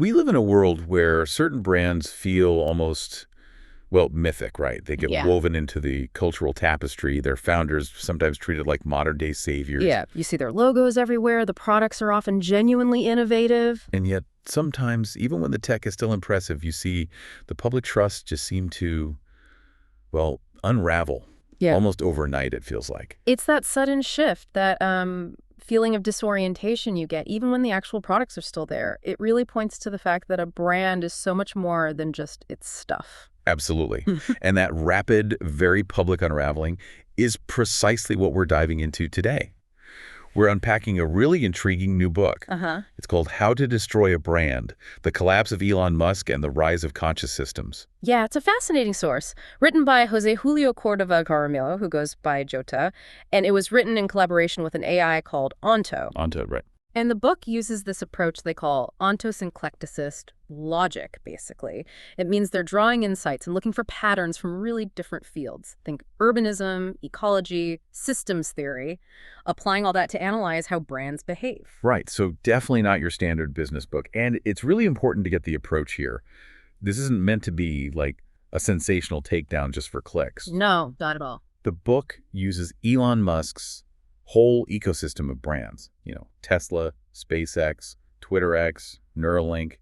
We live in a world where certain brands feel almost, well, mythic, right? They get Yeah. woven into the cultural tapestry. Their founders sometimes treated like modern-day saviors. Yeah, you see their logos everywhere. The products are often genuinely innovative. And yet, sometimes, even when the tech is still impressive, you see the public trust just seem to, well, unravel. Yeah. Almost overnight, it feels like. It's that sudden shift, that feeling of disorientation you get, even when the actual products are still there. It really points to the fact that a brand is so much more than just its stuff. Absolutely. And that rapid, very public unraveling is precisely what we're diving into today. We're unpacking a really intriguing new book. It's called How to Destroy a Brand, The Collapse of Elon Musk and the Rise of Conscious Systems. Yeah, it's a fascinating source. Written by José Julio Córdova Jaramillo, who goes by Jota, and it was written in collaboration with an AI called Onto. Onto, right. And the book uses this approach they call ontosynclecticist logic, basically. It means they're drawing insights and looking for patterns from really different fields. Think urbanism, ecology, systems theory, applying all that to analyze how brands behave. Right, so definitely not your standard business book. And it's really important to get the approach here. This isn't meant to be like a sensational takedown just for clicks. No, not at all. The book uses Elon Musk's whole ecosystem of brands, Tesla, SpaceX, TwitterX, Neuralink.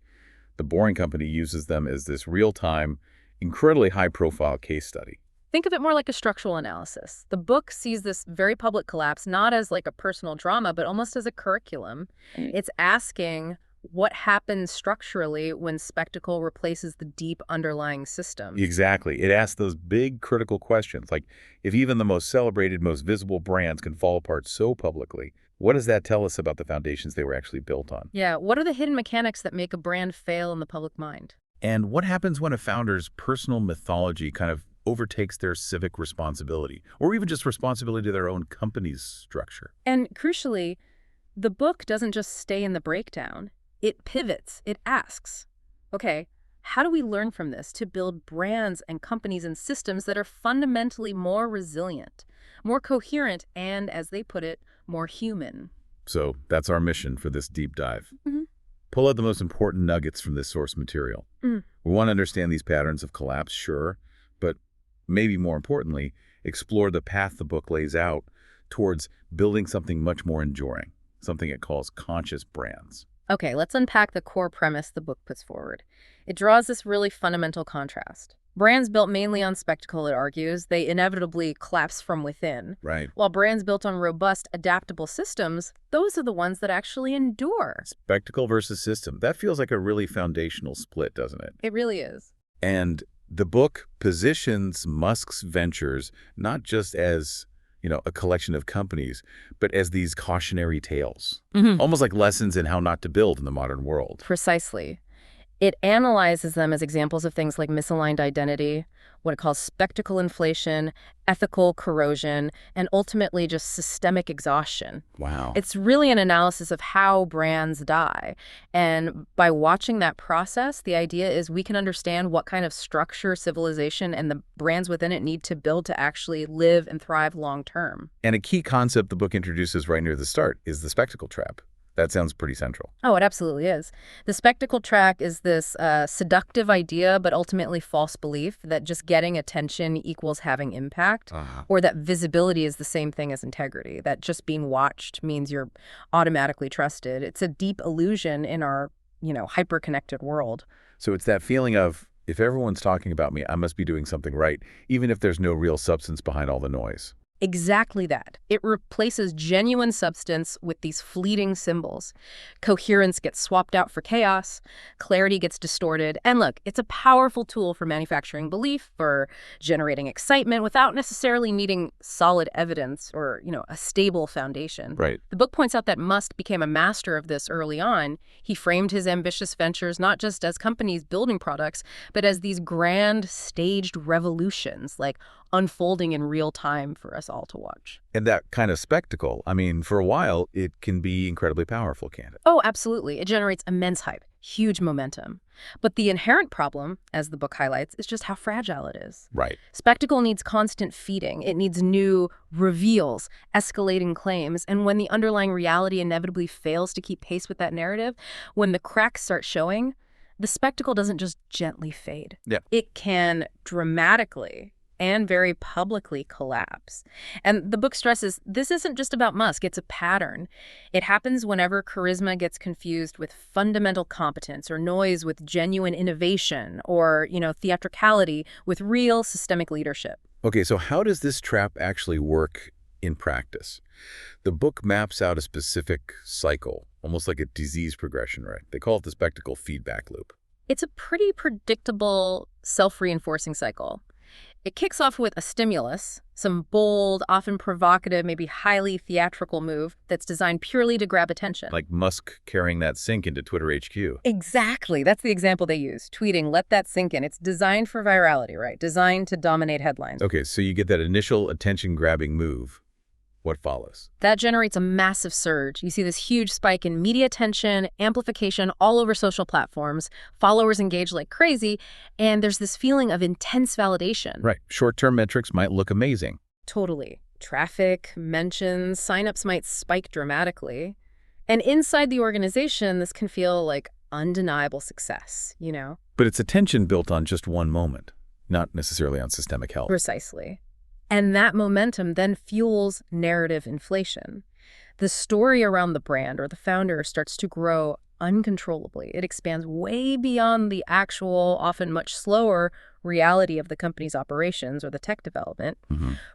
The Boring Company uses them as this real-time, incredibly high-profile case study. Think of it more like a structural analysis. The book sees this very public collapse not as like a personal drama, but almost as a curriculum. It's asking what happens structurally when spectacle replaces the deep underlying system. Exactly. It asks those big critical questions, like if even the most celebrated, most visible brands can fall apart so publicly, what does that tell us about the foundations they were actually built on? Yeah, what are the hidden mechanics that make a brand fail in the public mind? And what happens when a founder's personal mythology kind of overtakes their civic responsibility, or even just responsibility to their own company's structure? And crucially, the book doesn't just stay in the breakdown. It pivots. It asks, okay, how do we learn from this to build brands and companies and systems that are fundamentally more resilient, more coherent, and, as they put it, more human? So that's our mission for this deep dive. Pull out the most important nuggets from this source material. We want to understand these patterns of collapse, sure, but maybe more importantly, explore the path the book lays out towards building something much more enduring, something it calls conscious brands. Okay, let's unpack the core premise the book puts forward. It draws this really fundamental contrast. Brands built mainly on spectacle, it argues, they inevitably collapse from within. Right. While brands built on robust, adaptable systems, those are the ones that actually endure. Spectacle versus system. That feels like a really foundational split, doesn't it? It really is. And the book positions Musk's ventures not just as a collection of companies, but as these cautionary tales, almost like lessons in how not to build in the modern world. Precisely. It analyzes them as examples of things like misaligned identity, what it calls spectacle inflation, ethical corrosion, and ultimately just systemic exhaustion. Wow. It's really an analysis of how brands die. And by watching that process, the idea is we can understand what kind of structure, civilization, and the brands within it need to build to actually live and thrive long term. And a key concept the book introduces right near the start is the spectacle trap. That sounds pretty central. Oh, it absolutely is. The spectacle trap is this seductive idea, but ultimately false belief that just getting attention equals having impact, or that visibility is the same thing as integrity, that just being watched means you're automatically trusted. It's a deep illusion in our, hyper-connected world. So it's that feeling of, if everyone's talking about me, I must be doing something right, even if there's no real substance behind all the noise. Exactly that. It replaces genuine substance with these fleeting symbols. Coherence gets swapped out for chaos, clarity gets distorted, and look, it's a powerful tool for manufacturing belief, for generating excitement without necessarily needing solid evidence or, a stable foundation. Right. The book points out that Musk became a master of this early on. He framed his ambitious ventures not just as companies building products, but as these grand staged revolutions, like unfolding in real time for us all to watch. And that kind of spectacle, for a while, it can be incredibly powerful, can't it? Oh, absolutely. It generates immense hype, huge momentum. But the inherent problem, as the book highlights, is just how fragile it is. Right. Spectacle needs constant feeding. It needs new reveals, escalating claims. And when the underlying reality inevitably fails to keep pace with that narrative, when the cracks start showing, the spectacle doesn't just gently fade. Yeah. It can dramatically and very publicly collapse. And the book stresses this isn't just about Musk, it's a pattern. It happens whenever charisma gets confused with fundamental competence, or noise with genuine innovation, or, theatricality with real systemic leadership. Okay, so how does this trap actually work in practice? The book maps out a specific cycle, almost like a disease progression, right? They call it the spectacle feedback loop. It's a pretty predictable, self-reinforcing cycle. It kicks off with a stimulus, some bold, often provocative, maybe highly theatrical move that's designed purely to grab attention. Like Musk carrying that sink into Twitter HQ. Exactly. That's the example they use. Tweeting, let that sink in. It's designed for virality, right? Designed to dominate headlines. Okay, so you get that initial attention-grabbing move. What follows? That generates a massive surge. You see this huge spike in media attention, amplification all over social platforms. Followers engage like crazy, and there's this feeling of intense validation. Right. Short-term metrics might look amazing. Totally. Traffic, mentions, signups might spike dramatically. And inside the organization, this can feel like undeniable success, But it's attention built on just one moment, not necessarily on systemic health. Precisely. And that momentum then fuels narrative inflation. The story around the brand or the founder starts to grow uncontrollably. It expands way beyond the actual, often much slower, reality of the company's operations or the tech development.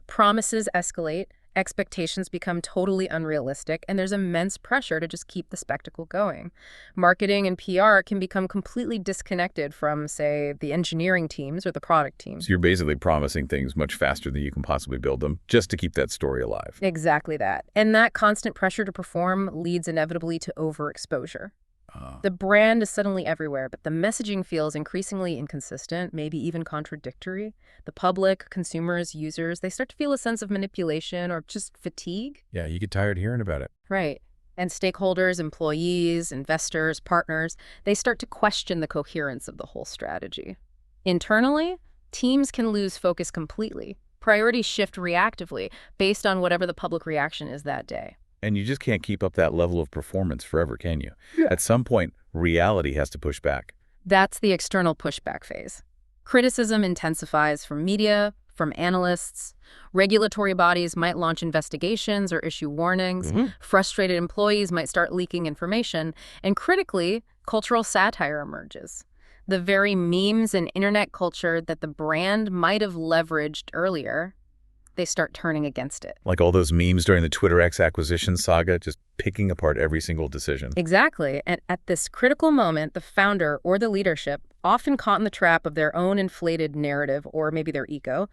Promises escalate, expectations become totally unrealistic, and there's immense pressure to just keep the spectacle going. Marketing and PR can become completely disconnected from, say, the engineering teams or the product teams. So you're basically promising things much faster than you can possibly build them, just to keep that story alive. Exactly that. And that constant pressure to perform leads inevitably to overexposure. The brand is suddenly everywhere, but the messaging feels increasingly inconsistent, maybe even contradictory. The public, consumers, users, they start to feel a sense of manipulation or just fatigue. Yeah, you get tired hearing about it. Right. And stakeholders, employees, investors, partners, they start to question the coherence of the whole strategy. Internally, teams can lose focus completely. Priorities shift reactively based on whatever the public reaction is that day. And you just can't keep up that level of performance forever, can you? Yeah. At some point, reality has to push back. That's the external pushback phase. Criticism intensifies from media, from analysts. Regulatory bodies might launch investigations or issue warnings. Frustrated employees might start leaking information. And critically, cultural satire emerges. The very memes and internet culture that the brand might have leveraged earlier, they start turning against it. Like all those memes during the Twitter X acquisition saga, just picking apart every single decision. Exactly. And at this critical moment, the founder or the leadership, often caught in the trap of their own inflated narrative or maybe their ego,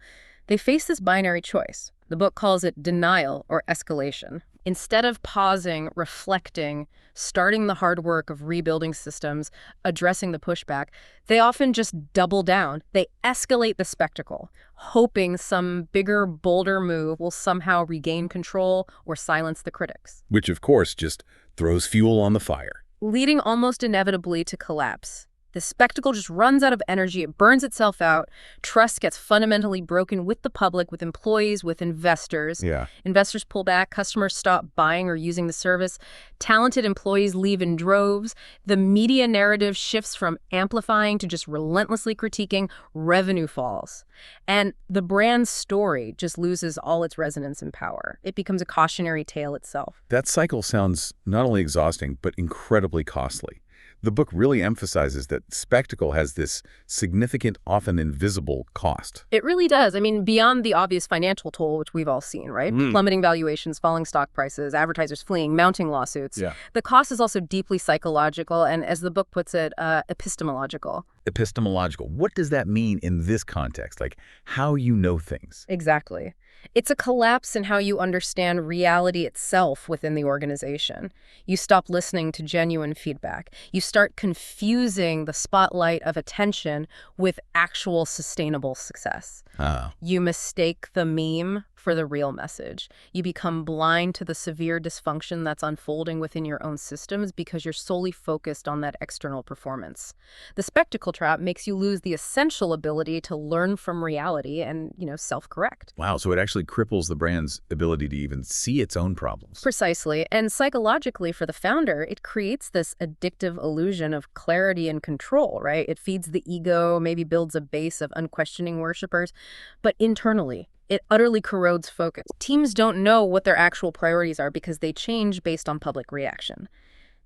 they face this binary choice. The book calls it denial or escalation. Instead of pausing, reflecting, starting the hard work of rebuilding systems, addressing the pushback, they often just double down. They escalate the spectacle, hoping some bigger, bolder move will somehow regain control or silence the critics. Which, of course, just throws fuel on the fire. Leading almost inevitably to collapse. The spectacle just runs out of energy. It burns itself out. Trust gets fundamentally broken with the public, with employees, with investors. Yeah. Investors pull back. Customers stop buying or using the service. Talented employees leave in droves. The media narrative shifts from amplifying to just relentlessly critiquing. Revenue falls. And the brand's story just loses all its resonance and power. It becomes a cautionary tale itself. That cycle sounds not only exhausting, but incredibly costly. The book really emphasizes that spectacle has this significant, often invisible cost. It really does. I mean, beyond the obvious financial toll, which we've all seen, right? Plummeting valuations, falling stock prices, advertisers fleeing, mounting lawsuits. Yeah. The cost is also deeply psychological and, as the book puts it, epistemological. Epistemological. What does that mean in this context? Like how you know things? Exactly. It's a collapse in how you understand reality itself within the organization. You stop listening to genuine feedback. You start confusing the spotlight of attention with actual sustainable success. Oh. You mistake the meme for the real message. You become blind to the severe dysfunction that's unfolding within your own systems because you're solely focused on that external performance. The spectacle trap makes you lose the essential ability to learn from reality and, self-correct. Wow, so it actually cripples the brand's ability to even see its own problems. Precisely. And psychologically, for the founder, it creates this addictive illusion of clarity and control, right? It feeds the ego, maybe builds a base of unquestioning worshipers, but internally, it utterly corrodes focus. Teams don't know what their actual priorities are because they change based on public reaction.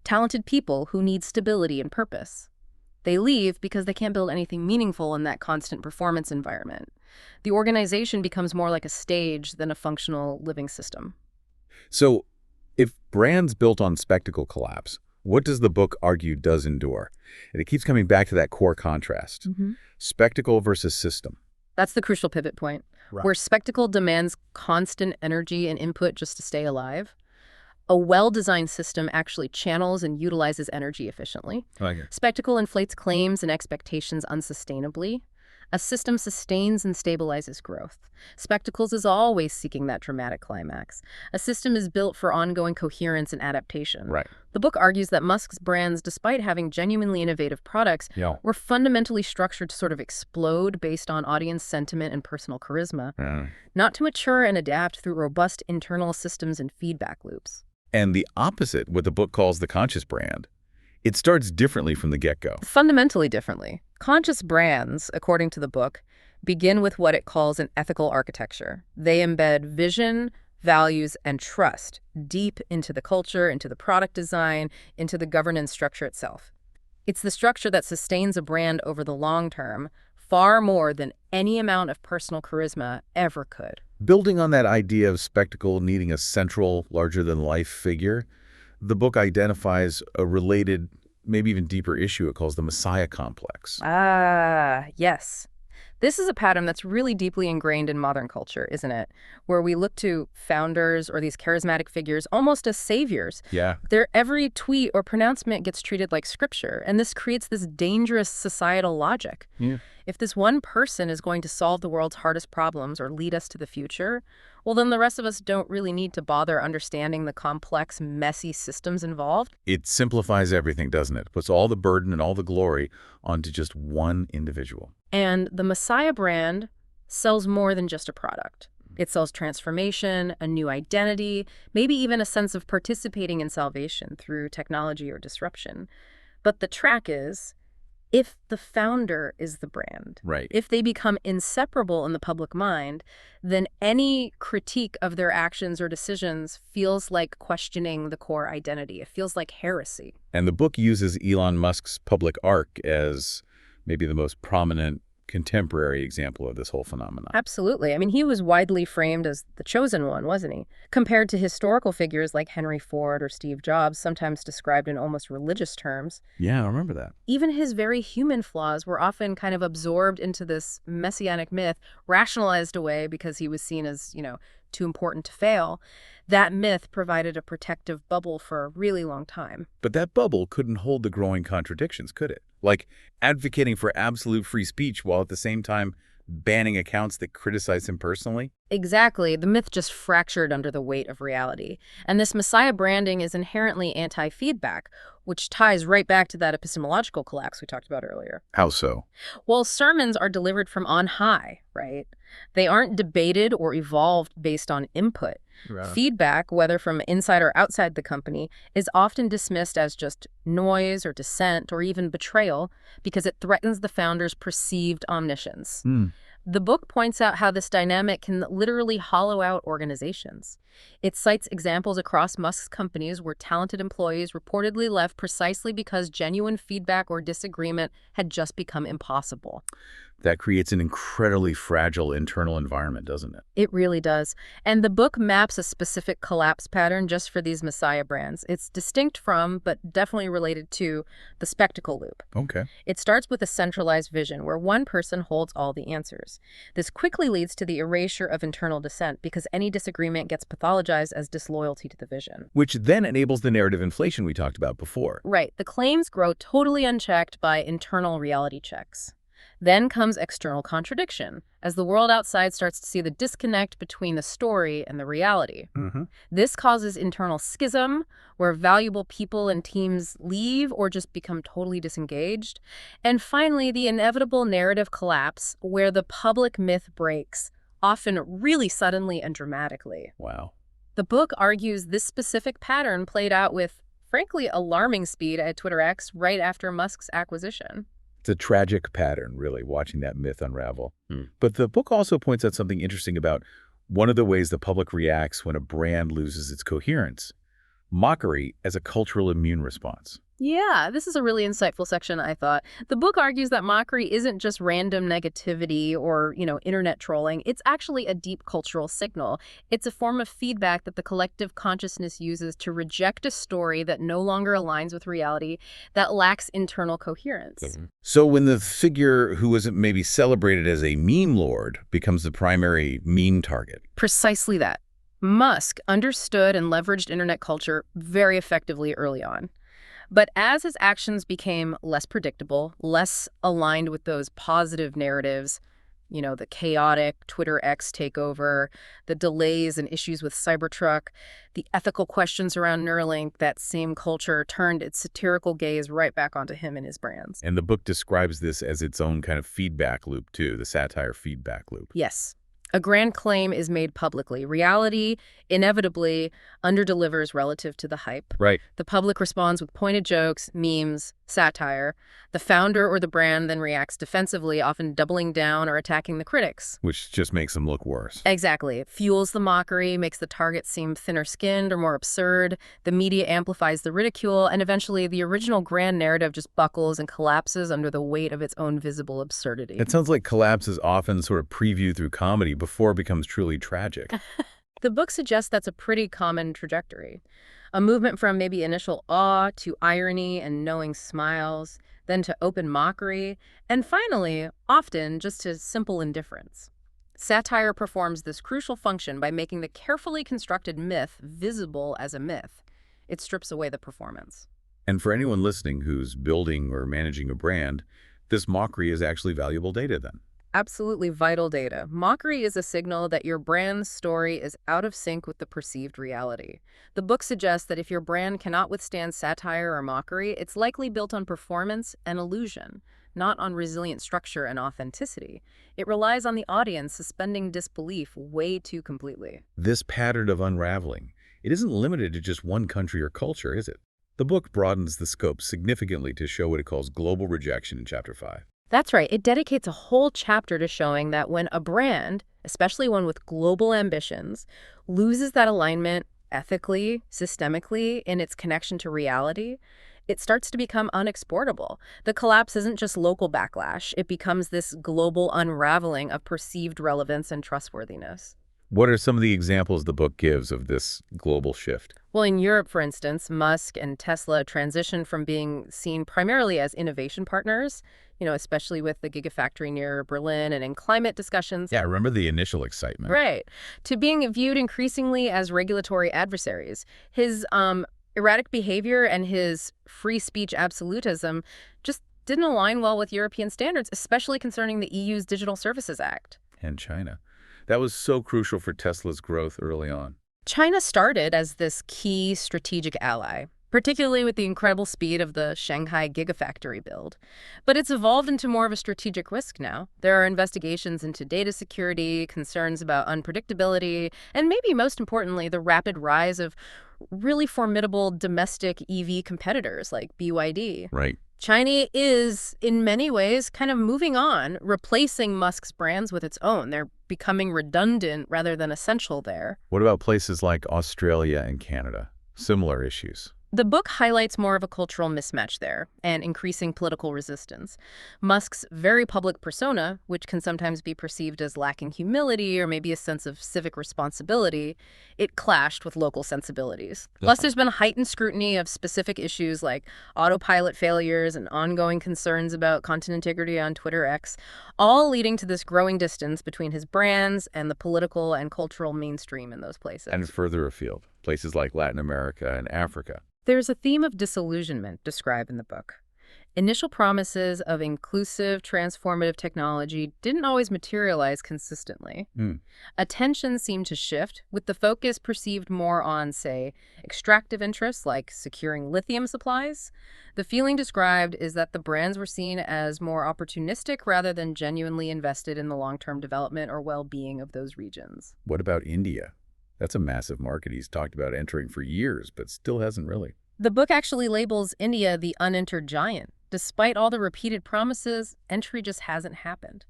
Talented people who need stability and purpose. They leave because they can't build anything meaningful in that constant performance environment. The organization becomes more like a stage than a functional living system. So, if brands built on spectacle collapse, what does the book argue does endure? And it keeps coming back to that core contrast. Spectacle versus system. That's the crucial pivot point, where spectacle demands constant energy and input just to stay alive. A well-designed system actually channels and utilizes energy efficiently. Spectacle inflates claims and expectations unsustainably. A system sustains and stabilizes growth. Spectacles is always seeking that dramatic climax. A system is built for ongoing coherence and adaptation. The book argues that Musk's brands, despite having genuinely innovative products, were fundamentally structured to sort of explode based on audience sentiment and personal charisma, not to mature and adapt through robust internal systems and feedback loops. And the opposite, what the book calls the conscious brand. It starts differently from the get-go. Fundamentally differently. Conscious brands, according to the book, begin with what it calls an ethical architecture. They embed vision, values, and trust deep into the culture, into the product design, into the governance structure itself. It's the structure that sustains a brand over the long term, far more than any amount of personal charisma ever could. Building on that idea of spectacle needing a central, larger-than-life figure, the book identifies a related, maybe even deeper issue it calls the Messiah complex. Yes. This is a pattern that's really deeply ingrained in modern culture, isn't it? Where we look to founders or these charismatic figures almost as saviors. Their every tweet or pronouncement gets treated like scripture, and this creates this dangerous societal logic. If this one person is going to solve the world's hardest problems or lead us to the future, well, then the rest of us don't really need to bother understanding the complex, messy systems involved. It simplifies everything, doesn't it? Puts all the burden and all the glory onto just one individual. And the Messiah brand sells more than just a product. It sells transformation, a new identity, maybe even a sense of participating in salvation through technology or disruption. But the track is, if the founder is the brand, if they become inseparable in the public mind, then any critique of their actions or decisions feels like questioning the core identity. It feels like heresy. And the book uses Elon Musk's public arc as maybe the most prominent contemporary example of this whole phenomenon. Absolutely. I mean, he was widely framed as the chosen one, wasn't he? Compared to historical figures like Henry Ford or Steve Jobs, sometimes described in almost religious terms. Yeah, I remember that. Even his very human flaws were often kind of absorbed into this messianic myth, rationalized away because he was seen as, too important to fail. That myth provided a protective bubble for a really long time. But that bubble couldn't hold the growing contradictions, could it? Like advocating for absolute free speech while at the same time banning accounts that criticize him personally? Exactly. The myth just fractured under the weight of reality. And this Messiah branding is inherently anti-feedback, which ties right back to that epistemological collapse we talked about earlier. How so? Well, sermons are delivered from on high, right? They aren't debated or evolved based on input. Feedback, whether from inside or outside the company, is often dismissed as just noise or dissent or even betrayal because it threatens the founder's perceived omniscience. The book points out how this dynamic can literally hollow out organizations. It cites examples across Musk's companies where talented employees reportedly left precisely because genuine feedback or disagreement had just become impossible. That creates an incredibly fragile internal environment, doesn't it? It really does. And the book maps a specific collapse pattern just for these Messiah brands. It's distinct from, but definitely related to, the spectacle loop. Okay. It starts with a centralized vision where one person holds all the answers. This quickly leads to the erasure of internal dissent because any disagreement gets pathologized as disloyalty to the vision. Which then enables the narrative inflation we talked about before. Right. The claims grow totally unchecked by internal reality checks. Then comes external contradiction, as the world outside starts to see the disconnect between the story and the reality. This causes internal schism, where valuable people and teams leave or just become totally disengaged. And finally, the inevitable narrative collapse, where the public myth breaks, often really suddenly and dramatically. Wow. The book argues this specific pattern played out with, frankly, alarming speed at Twitter X right after Musk's acquisition. It's a tragic pattern, really, watching that myth unravel. But the book also points out something interesting about one of the ways the public reacts when a brand loses its coherence: mockery as a cultural immune response. Yeah, this is a really insightful section, I thought. The book argues that mockery isn't just random negativity or, internet trolling. It's actually a deep cultural signal. It's a form of feedback that the collective consciousness uses to reject a story that no longer aligns with reality, that lacks internal coherence. So when the figure who isn't maybe celebrated as a meme lord becomes the primary meme target. Precisely that. Musk understood and leveraged internet culture very effectively early on. But as his actions became less predictable, less aligned with those positive narratives, the chaotic Twitter X takeover, the delays and issues with Cybertruck, the ethical questions around Neuralink, that same culture turned its satirical gaze right back onto him and his brands. And the book describes this as its own kind of feedback loop, too, the satire feedback loop. Yes. A grand claim is made publicly. Reality inevitably underdelivers relative to the hype. Right. The public responds with pointed jokes, memes, satire. The founder or the brand then reacts defensively, often doubling down or attacking the critics. Which just makes them look worse. Exactly. It fuels the mockery, makes the target seem thinner-skinned or more absurd. The media amplifies the ridicule, and eventually the original grand narrative just buckles and collapses under the weight of its own visible absurdity. It sounds like collapse is often sort of previewed through comedy before it becomes truly tragic. The book suggests that's a pretty common trajectory. A movement from maybe initial awe to irony and knowing smiles, then to open mockery, and finally, often, just to simple indifference. Satire performs this crucial function by making the carefully constructed myth visible as a myth. It strips away the performance. And for anyone listening who's building or managing a brand, this mockery is actually valuable data then. Absolutely vital data. Mockery is a signal that your brand's story is out of sync with the perceived reality. The book suggests that if your brand cannot withstand satire or mockery, it's likely built on performance and illusion, not on resilient structure and authenticity. It relies on the audience suspending disbelief way too completely. This pattern of unraveling, it isn't limited to just one country or culture, is it? The book broadens the scope significantly to show what it calls global rejection in Chapter 5. That's right. It dedicates a whole chapter to showing that when a brand, especially one with global ambitions, loses that alignment ethically, systemically, in its connection to reality, it starts to become unexportable. The collapse isn't just local backlash. It becomes this global unraveling of perceived relevance and trustworthiness. What are some of the examples the book gives of this global shift? Well, in Europe, for instance, Musk and Tesla transitioned from being seen primarily as innovation partners, especially with the Gigafactory near Berlin and in climate discussions. Yeah, I remember the initial excitement. Right. To being viewed increasingly as regulatory adversaries. His erratic behavior and his free speech absolutism just didn't align well with European standards, especially concerning the EU's Digital Services Act. And China. That was so crucial for Tesla's growth early on. China started as this key strategic ally, particularly with the incredible speed of the Shanghai Gigafactory build. But it's evolved into more of a strategic risk now. There are investigations into data security, concerns about unpredictability, and maybe most importantly, the rapid rise of really formidable domestic EV competitors like BYD. Right. China is, in many ways, kind of moving on, replacing Musk's brands with its own. They're becoming redundant rather than essential there. What about places like Australia and Canada? Similar issues. The book highlights more of a cultural mismatch there and increasing political resistance. Musk's very public persona, which can sometimes be perceived as lacking humility or maybe a sense of civic responsibility, it clashed with local sensibilities. Plus, there's been heightened scrutiny of specific issues like autopilot failures and ongoing concerns about content integrity on Twitter X, all leading to this growing distance between his brands and the political and cultural mainstream in those places. And further afield, places like Latin America and Africa. There's a theme of disillusionment described in the book. Initial promises of inclusive, transformative technology didn't always materialize consistently. Attention seemed to shift, with the focus perceived more on, say, extractive interests like securing lithium supplies. The feeling described is that the brands were seen as more opportunistic rather than genuinely invested in the long-term development or well-being of those regions. What about India? That's a massive market he's talked about entering for years, but still hasn't really. The book actually labels India the unentered giant. Despite all the repeated promises, entry just hasn't happened.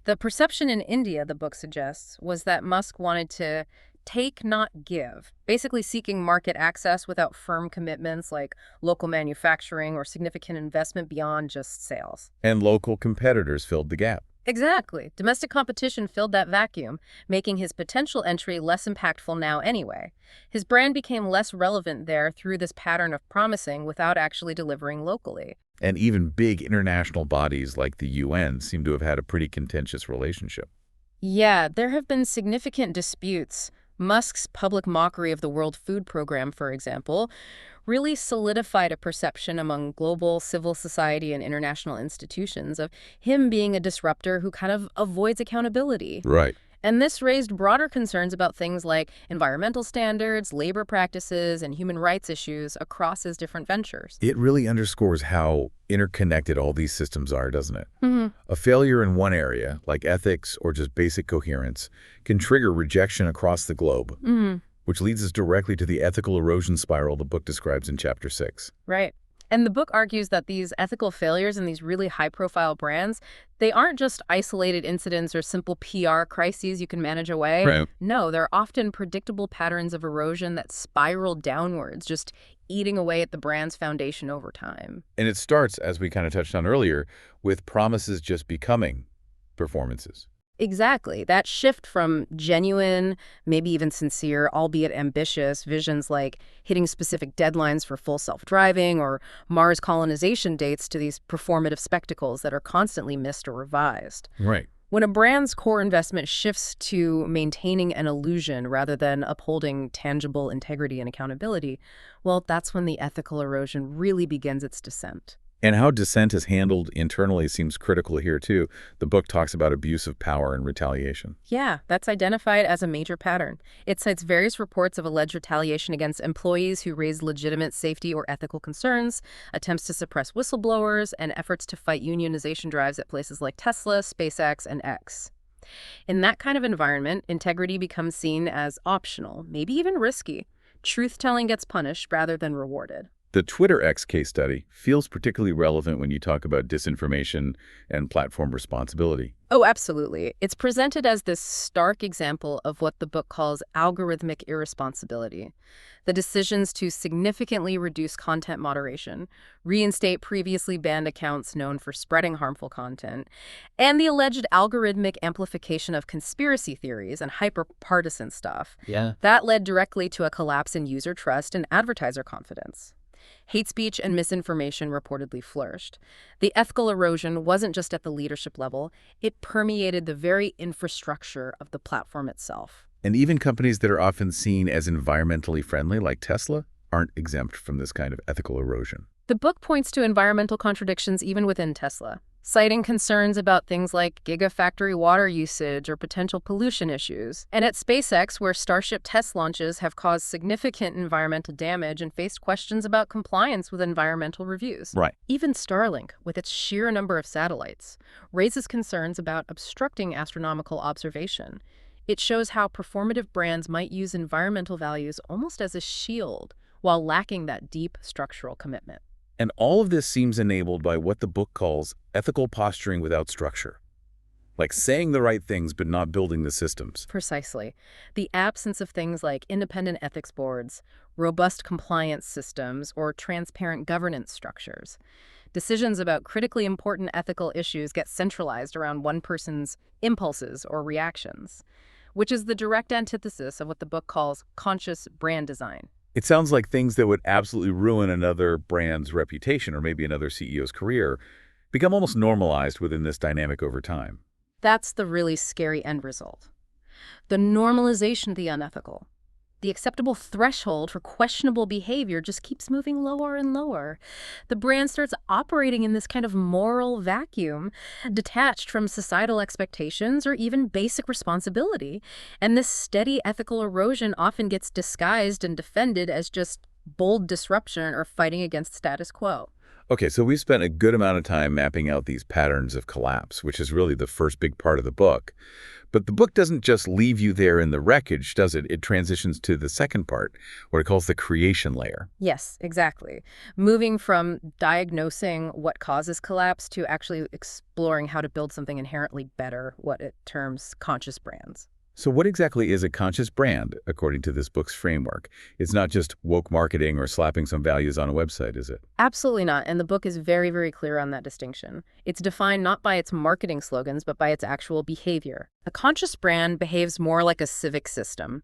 The perception in India, the book suggests, was that Musk wanted to take, not give, basically seeking market access without firm commitments like local manufacturing or significant investment beyond just sales. And local competitors filled the gap. Exactly. Domestic competition filled that vacuum, making his potential entry less impactful now anyway. His brand became less relevant there through this pattern of promising without actually delivering locally. And even big international bodies like the UN seem to have had a pretty contentious relationship. Yeah, there have been significant disputes. Musk's public mockery of the World Food Program, for example, really solidified a perception among global civil society and international institutions of him being a disruptor who kind of avoids accountability. Right. And this raised broader concerns about things like environmental standards, labor practices, and human rights issues across his different ventures. It really underscores how interconnected all these systems are, doesn't it? A failure in one area, like ethics or just basic coherence, can trigger rejection across the globe, which leads us directly to the ethical erosion spiral the book describes in Chapter 6. Right. And the book argues that these ethical failures in these really high-profile brands, they aren't just isolated incidents or simple PR crises you can manage away. Right. No, they're often predictable patterns of erosion that spiral downwards, just eating away at the brand's foundation over time. And it starts, as we kind of touched on earlier, with promises just becoming performances. Exactly. That shift from genuine, maybe even sincere, albeit ambitious, visions like hitting specific deadlines for full self-driving or Mars colonization dates to these performative spectacles that are constantly missed or revised. Right. When a brand's core investment shifts to maintaining an illusion rather than upholding tangible integrity and accountability, well, that's when the ethical erosion really begins its descent. And how dissent is handled internally seems critical here, too. The book talks about abuse of power and retaliation. Yeah, that's identified as a major pattern. It cites various reports of alleged retaliation against employees who raised legitimate safety or ethical concerns, attempts to suppress whistleblowers, and efforts to fight unionization drives at places like Tesla, SpaceX, and X. In that kind of environment, integrity becomes seen as optional, maybe even risky. Truth-telling gets punished rather than rewarded. The Twitter X case study feels particularly relevant when you talk about disinformation and platform responsibility. Oh, absolutely. It's presented as this stark example of what the book calls algorithmic irresponsibility. The decisions to significantly reduce content moderation, reinstate previously banned accounts known for spreading harmful content, and the alleged algorithmic amplification of conspiracy theories and hyper-partisan stuff. That led directly to a collapse in user trust and advertiser confidence. Hate speech and misinformation reportedly flourished. The ethical erosion wasn't just at the leadership level, it permeated the very infrastructure of the platform itself. And even companies that are often seen as environmentally friendly, like Tesla, aren't exempt from this kind of ethical erosion. The book points to environmental contradictions even within Tesla, citing concerns about things like gigafactory water usage or potential pollution issues. And at SpaceX, where Starship test launches have caused significant environmental damage and faced questions about compliance with environmental reviews. Right. Even Starlink, with its sheer number of satellites, raises concerns about obstructing astronomical observation. It shows how performative brands might use environmental values almost as a shield, while lacking that deep structural commitment. And all of this seems enabled by what the book calls ethical posturing without structure. Like saying the right things but not building the systems. Precisely. The absence of things like independent ethics boards, robust compliance systems, or transparent governance structures. Decisions about critically important ethical issues get centralized around one person's impulses or reactions, which is the direct antithesis of what the book calls conscious brand design. It sounds like things that would absolutely ruin another brand's reputation or maybe another CEO's career become almost normalized within this dynamic over time. That's the really scary end result. The normalization of the unethical. The acceptable threshold for questionable behavior just keeps moving lower and lower. The brand starts operating in this kind of moral vacuum, detached from societal expectations or even basic responsibility. And this steady ethical erosion often gets disguised and defended as just bold disruption or fighting against status quo. Okay, so we've spent a good amount of time mapping out these patterns of collapse, which is really the first big part of the book. But the book doesn't just leave you there in the wreckage, does it? It transitions to the second part, what it calls the creation layer. Yes, exactly. Moving from diagnosing what causes collapse to actually exploring how to build something inherently better, what it terms conscious brands. So what exactly is a conscious brand, according to this book's framework? It's not just woke marketing or slapping some values on a website, is it? Absolutely not, and the book is very, very clear on that distinction. It's defined not by its marketing slogans, but by its actual behavior. A conscious brand behaves more like a civic system.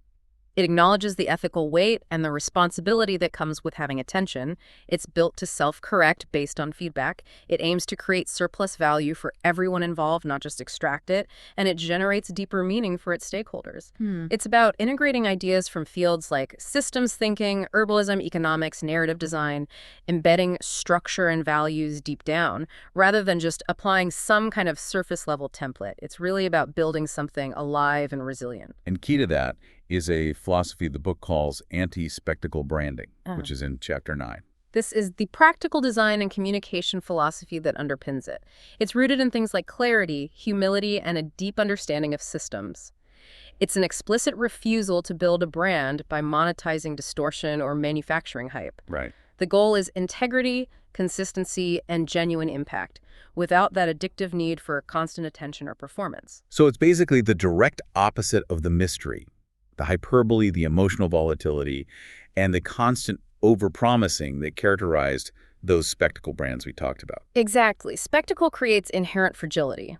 It acknowledges the ethical weight and the responsibility that comes with having attention. It's built to self-correct based on feedback. It aims to create surplus value for everyone involved, not just extract it. And it generates deeper meaning for its stakeholders. It's about integrating ideas from fields like systems thinking, herbalism, economics, narrative design, embedding structure and values deep down, rather than just applying some kind of surface-level template. It's really about building something alive and resilient. And key to that is a philosophy the book calls anti-spectacle branding, which is in Chapter 9. This is the practical design and communication philosophy that underpins it. It's rooted in things like clarity, humility, and a deep understanding of systems. It's an explicit refusal to build a brand by monetizing distortion or manufacturing hype. Right. The goal is integrity, consistency, and genuine impact, without that addictive need for constant attention or performance. So it's basically the direct opposite of the mystery, the hyperbole, the emotional volatility, and the constant overpromising that characterized those spectacle brands we talked about. Exactly. Spectacle creates inherent fragility.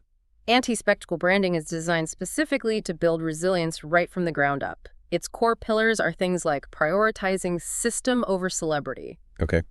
Anti-spectacle branding is designed specifically to build resilience right from the ground up. Its core pillars are things like prioritizing system over celebrity,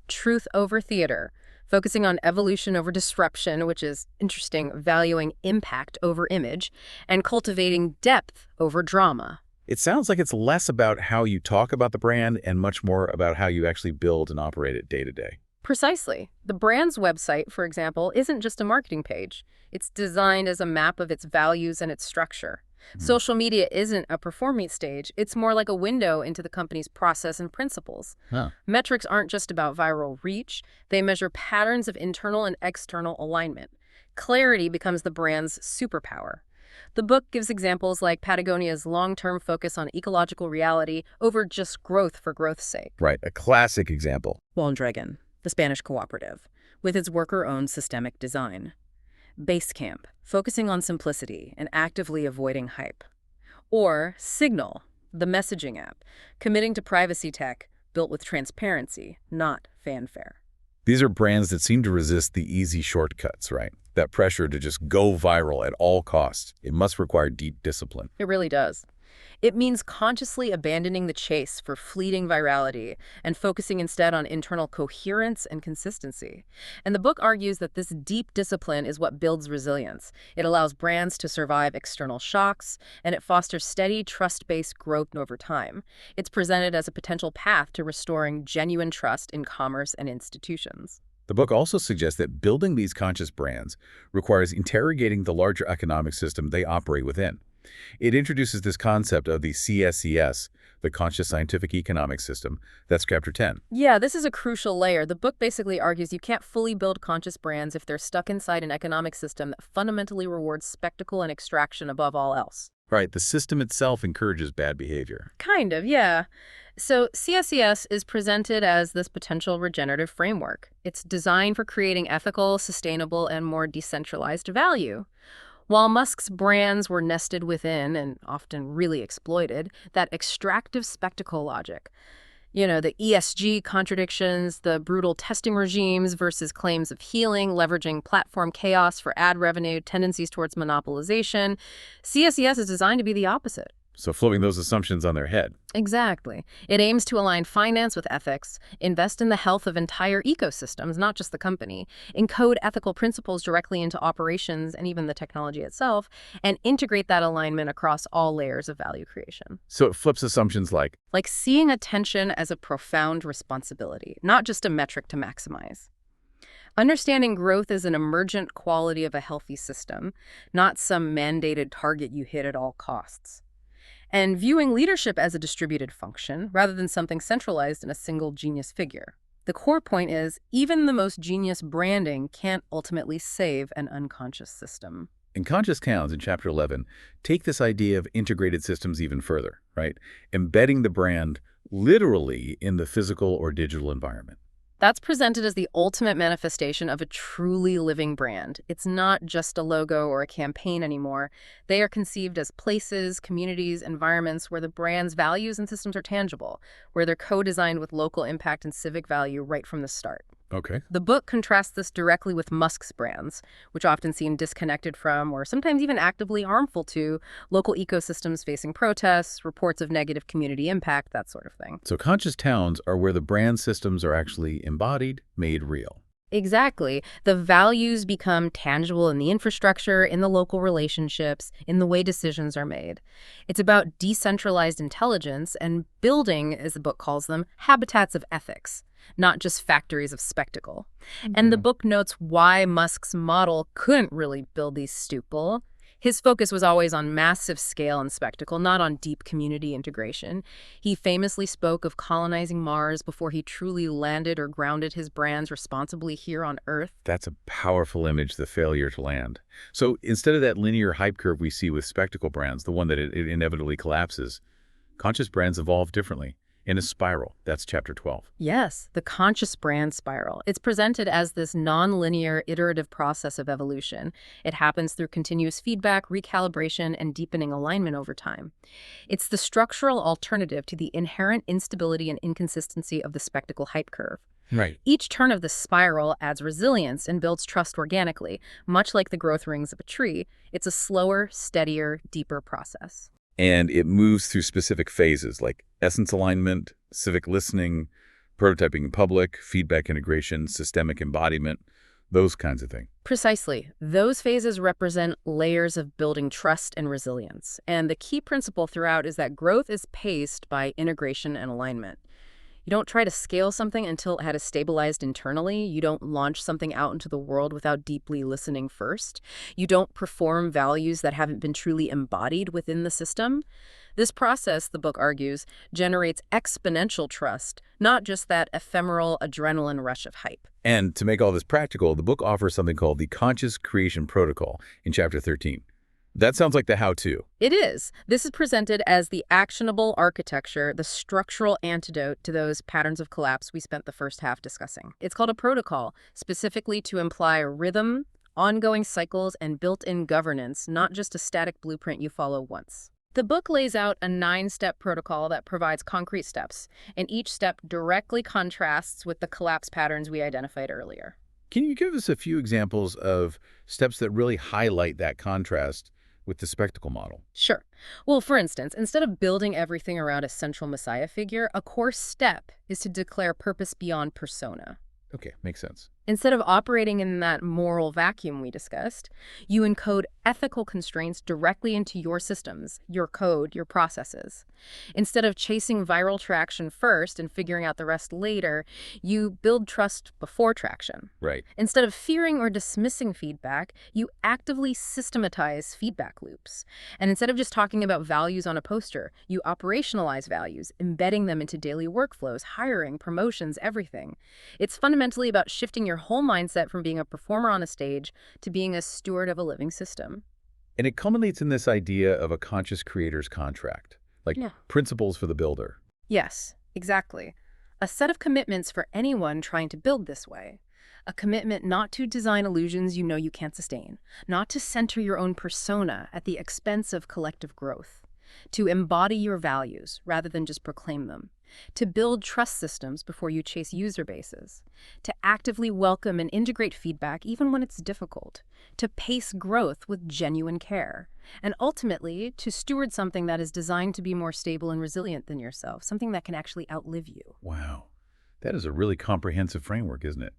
truth over theater, focusing on evolution over disruption, which is interesting, valuing impact over image, and cultivating depth over drama. It sounds like it's less about how you talk about the brand and much more about how you actually build and operate it day to day. Precisely. The brand's website, for example, isn't just a marketing page. It's designed as a map of its values and its structure. Social media isn't a performance stage. It's more like a window into the company's process and principles. Metrics aren't just about viral reach. They measure patterns of internal and external alignment. Clarity becomes the brand's superpower. The book gives examples like Patagonia's long-term focus on ecological reality over just growth for growth's sake. Right, a classic example. Dragon, the Spanish cooperative, with its worker-owned systemic design. Basecamp, focusing on simplicity and actively avoiding hype. Or Signal, the messaging app, committing to privacy tech built with transparency, not fanfare. These are brands that seem to resist the easy shortcuts, right? That pressure to just go viral at all costs. It must require deep discipline. It really does. It means consciously abandoning the chase for fleeting virality and focusing instead on internal coherence and consistency. And the book argues that this deep discipline is what builds resilience. It allows brands to survive external shocks, and it fosters steady, trust-based growth over time. It's presented as a potential path to restoring genuine trust in commerce and institutions. The book also suggests that building these conscious brands requires interrogating the larger economic system they operate within. It introduces this concept of the CSES, the Conscious Scientific Economic System. That's Chapter 10. Yeah, this is a crucial layer. The book basically argues you can't fully build conscious brands if they're stuck inside an economic system that fundamentally rewards spectacle and extraction above all else. Right, the system itself encourages bad behavior. Kind of, yeah. So CSES is presented as this potential regenerative framework. It's designed for creating ethical, sustainable, and more decentralized value. While Musk's brands were nested within, and often really exploited, that extractive spectacle logic. You know, the ESG contradictions, the brutal testing regimes versus claims of healing, leveraging platform chaos for ad revenue, tendencies towards monopolization. CSES is designed to be the opposite. So flipping those assumptions on their head. Exactly. It aims to align finance with ethics, invest in the health of entire ecosystems, not just the company, encode ethical principles directly into operations and even the technology itself, and integrate that alignment across all layers of value creation. So it flips assumptions like, Seeing attention as a profound responsibility, not just a metric to maximize. Understanding growth as an emergent quality of a healthy system, not some mandated target you hit at all costs. And viewing leadership as a distributed function rather than something centralized in a single genius figure. The core point is, even the most genius branding can't ultimately save an unconscious system. in Conscious Towns in Chapter 11, take this idea of integrated systems even further, right? Embedding the brand literally in the physical or digital environment. That's presented as the ultimate manifestation of a truly living brand. It's not just a logo or a campaign anymore. They are conceived as places, communities, environments where the brand's values and systems are tangible, where they're co-designed with local impact and civic value right from the start. Okay. The book contrasts this directly with Musk's brands, which often seem disconnected from, or sometimes even actively harmful to, local ecosystems facing protests, reports of negative community impact, that sort of thing. So conscious towns are where the brand systems are actually embodied, made real. Exactly. The values become tangible in the infrastructure, in the local relationships, in the way decisions are made. It's about decentralized intelligence and building, as the book calls them, habitats of ethics, not just factories of spectacle. And the book notes why Musk's model couldn't really build these stupel. His focus was always on massive scale and spectacle, not on deep community integration. He famously spoke of colonizing Mars before he truly landed or grounded his brands responsibly here on Earth. That's a powerful image, the failure to land. So instead of that linear hype curve we see with spectacle brands, the one that it inevitably collapses, conscious brands evolve differently. In a spiral. That's Chapter 12. Yes, the conscious brand spiral. It's presented as this non-linear, iterative process of evolution. It happens through continuous feedback, recalibration, and deepening alignment over time. It's the structural alternative to the inherent instability and inconsistency of the spectacle hype curve. Right. Each turn of the spiral adds resilience and builds trust organically, much like the growth rings of a tree. It's a slower, steadier, deeper process. And it moves through specific phases like essence alignment, civic listening, prototyping in public, feedback integration, systemic embodiment, those kinds of things. Precisely. Those phases represent layers of building trust and resilience. And the key principle throughout is that growth is paced by integration and alignment. You don't try to scale something until it has stabilized internally. You don't launch something out into the world without deeply listening first. You don't perform values that haven't been truly embodied within the system. This process, the book argues, generates exponential trust, not just that ephemeral adrenaline rush of hype. And to make all this practical, the book offers something called the Conscious Creation Protocol in Chapter 13. That sounds like the how-to. It is. This is presented as the actionable architecture, the structural antidote to those patterns of collapse we spent the first half discussing. It's called a protocol, specifically to imply rhythm, ongoing cycles, and built-in governance, not just a static blueprint you follow once. The book lays out a 9-step protocol that provides concrete steps, and each step directly contrasts with the collapse patterns we identified earlier. Can you give us a few examples of steps that really highlight that contrast with the spectacle model? Sure. Well, for instance, instead of building everything around a central messiah figure, a core step is to declare purpose beyond persona. Okay, makes sense. Instead of operating in that moral vacuum we discussed, you encode ethical constraints directly into your systems, your code, your processes. Instead of chasing viral traction first and figuring out the rest later, you build trust before traction. Right. Instead of fearing or dismissing feedback, you actively systematize feedback loops. And instead of just talking about values on a poster, you operationalize values, embedding them into daily workflows, hiring, promotions, everything. It's fundamentally about shifting your whole mindset from being a performer on a stage to being a steward of a living system. And it culminates in this idea of a conscious creator's contract, like principles for the builder. Yes, exactly. A set of commitments for anyone trying to build this way. A commitment not to design illusions you know you can't sustain, not to center your own persona at the expense of collective growth. to embody your values rather than just proclaim them, to build trust systems before you chase user bases, to actively welcome and integrate feedback even when it's difficult, to pace growth with genuine care, and ultimately to steward something that is designed to be more stable and resilient than yourself, something that can actually outlive you. Wow. That is a really comprehensive framework, isn't it?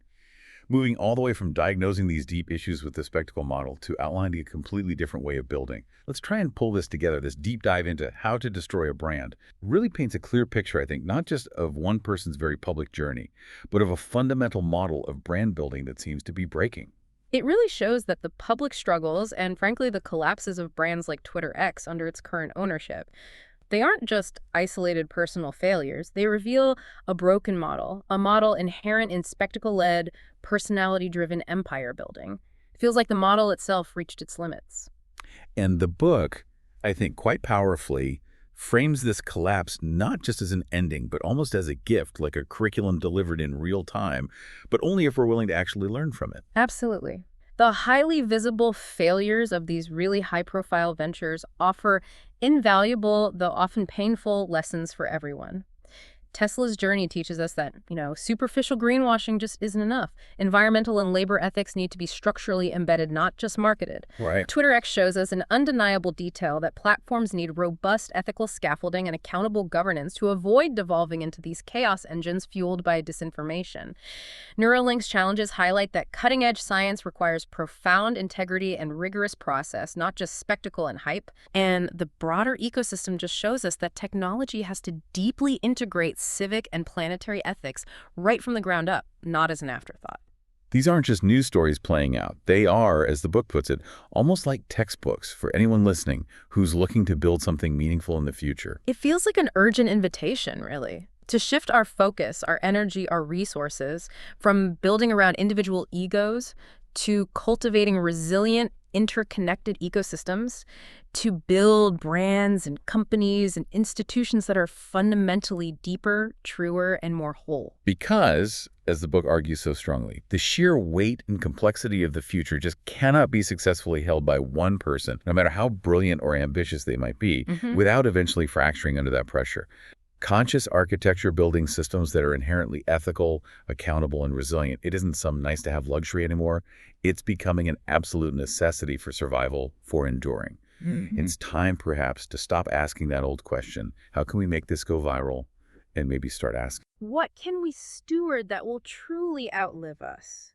Moving all the way from diagnosing these deep issues with the spectacle model to outlining a completely different way of building. Let's try and pull this together, this deep dive into how to destroy a brand. Really paints a clear picture, I think, not just of one person's very public journey, but of a fundamental model of brand building that seems to be breaking. It really shows that the public struggles and, frankly, the collapses of brands like Twitter X under its current ownership, they aren't just isolated personal failures. They reveal a broken model, a model inherent in spectacle-led, personality-driven empire building. It feels like the model itself reached its limits. And the book, I think, quite powerfully frames this collapse not just as an ending, but almost as a gift, like a curriculum delivered in real time, but only if we're willing to actually learn from it. Absolutely. The highly visible failures of these really high-profile ventures offer invaluable, though often painful, lessons for everyone. Tesla's journey teaches us that, superficial greenwashing just isn't enough. Environmental and labor ethics need to be structurally embedded, not just marketed. Right. Twitter X shows us an undeniable detail that platforms need robust ethical scaffolding and accountable governance to avoid devolving into these chaos engines fueled by disinformation. Neuralink's challenges highlight that cutting-edge science requires profound integrity and rigorous process, not just spectacle and hype. And the broader ecosystem just shows us that technology has to deeply integrate civic and planetary ethics right from the ground up, not as an afterthought. These aren't just news stories playing out. They are, as the book puts it, almost like textbooks for anyone listening who's looking to build something meaningful in the future. It feels like an urgent invitation, really, to shift our focus, our energy, our resources from building around individual egos to cultivating resilient, interconnected ecosystems, to build brands and companies and institutions that are fundamentally deeper, truer, and more whole. Because, as the book argues so strongly, the sheer weight and complexity of the future just cannot be successfully held by one person, no matter how brilliant or ambitious they might be, without eventually fracturing under that pressure. Conscious architecture building systems that are inherently ethical, accountable, and resilient. It isn't some nice-to-have luxury anymore. It's becoming an absolute necessity for survival, for enduring. It's time, perhaps, to stop asking that old question, how can we make this go viral, and maybe start asking, what can we steward that will truly outlive us?